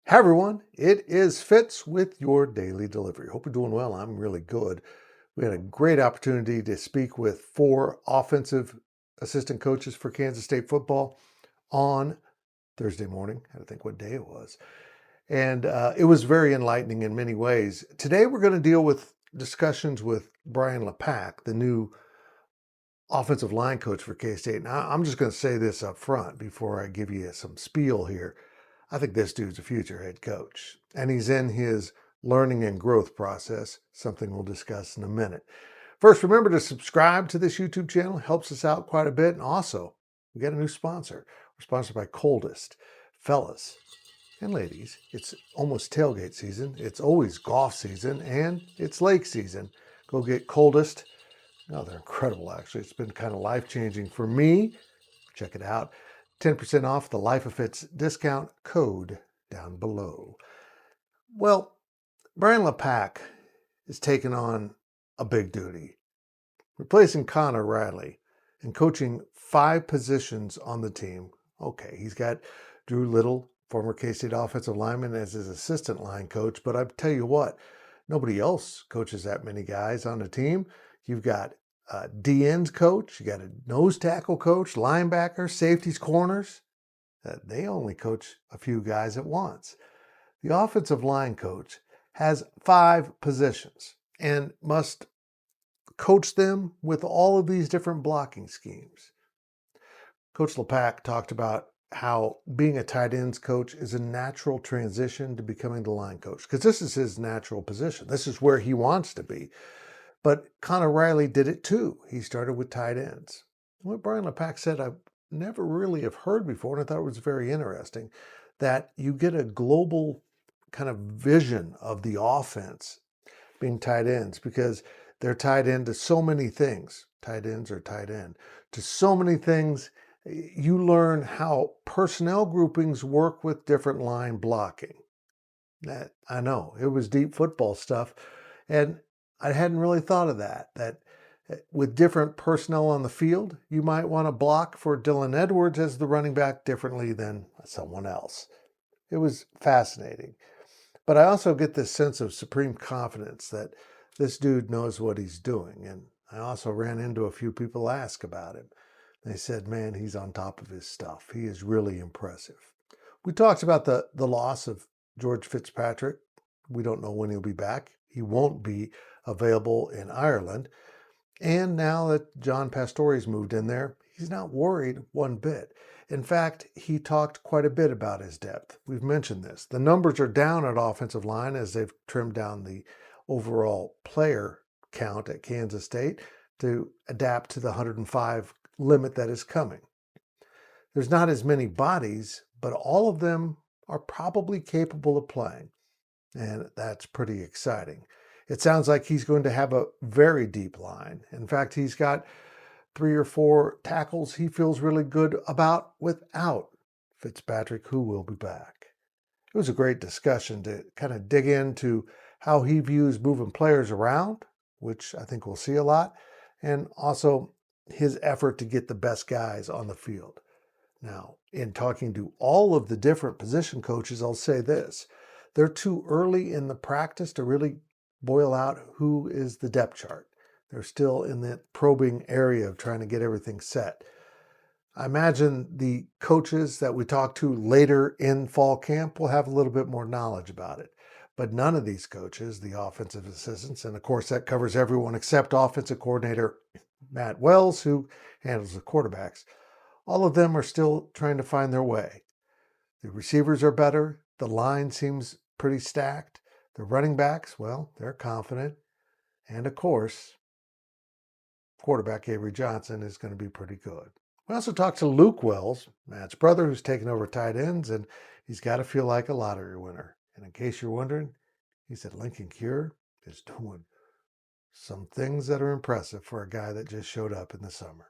Hi everyone, it is Fitz with your daily delivery. Hope you're doing well. I'm really good. We had a great opportunity to speak with four offensive assistant coaches for Kansas State football on Thursday morning. I had to think what day it was. And it was very enlightening in many ways. Today we're going to deal with discussions with Brian Lepak, the new offensive line coach for K-State. Now, I'm just going to say this up front before I give you some spiel here. I think this dude's a future head coach, and he's in his learning and growth process, something we'll discuss in a minute. First, remember to subscribe to this YouTube channel. It helps us out quite a bit. And also, we got a new sponsor. We're sponsored by Coldest. Fellas and ladies, it's almost tailgate season. It's always golf season, and it's lake season. Go get Coldest. Oh, they're incredible, actually. It's been kind of life-changing for me. Check it out. 10% off the Life of Fitz discount code down below. Well, Brian Lepak is taking on a big duty, replacing Connor Riley and coaching 5 positions on the team. Okay, he's got Drew Little, former K-State offensive lineman, as his assistant line coach, but I tell you what, nobody else coaches that many guys on the team. You've got D-ends coach, you got a nose tackle coach, linebacker, safeties, corners. They only coach a few guys at once. The offensive line coach has 5 positions and must coach them with all of these different blocking schemes. Coach Lepak talked about how being a tight ends coach is a natural transition to becoming the line coach, because this is his natural position. This is where he wants to be. But Connor Riley did it too. He started with tight ends. What Brian Lepak said, I never really have heard before, and I thought it was very interesting, that you get a global kind of vision of the offense being tight ends, because they're tied into so many things. Tight ends are tight end to so many things. You learn how personnel groupings work with different line blocking. That I know it was deep football stuff, and I hadn't really thought of that with different personnel on the field, you might want to block for Dylan Edwards as the running back differently than someone else. It was fascinating. But I also get this sense of supreme confidence that this dude knows what he's doing. And I also ran into a few people ask about him. They said, man, he's on top of his stuff. He is really impressive. We talked about the loss of George Fitzpatrick. We don't know when he'll be back. He won't be available in Ireland. And now that John Pastore's moved in there, he's not worried one bit. In fact, he talked quite a bit about his depth. We've mentioned this. The numbers are down at offensive line as they've trimmed down the overall player count at Kansas State to adapt to the 105 limit that is coming. There's not as many bodies, but all of them are probably capable of playing. And that's pretty exciting. It sounds like he's going to have a very deep line. In fact, he's got 3 or 4 tackles he feels really good about without Fitzpatrick, who will be back. It was a great discussion to kind of dig into how he views moving players around, which I think we'll see a lot, and also his effort to get the best guys on the field. Now, in talking to all of the different position coaches, I'll say this. They're too early in the practice to really boil out who is the depth chart. They're still in the probing area of trying to get everything set. I imagine the coaches that we talk to later in fall camp will have a little bit more knowledge about it. But none of these coaches, the offensive assistants, and of course that covers everyone except offensive coordinator Matt Wells, who handles the quarterbacks, all of them are still trying to find their way. The receivers are better. The line seems pretty stacked. The running backs, well, they're confident. And of course, quarterback Avery Johnson is going to be pretty good. We also talked to Luke Wells, Matt's brother, who's taken over tight ends, and he's got to feel like a lottery winner. And in case you're wondering, he said Lincoln Cure is doing some things that are impressive for a guy that just showed up in the summer.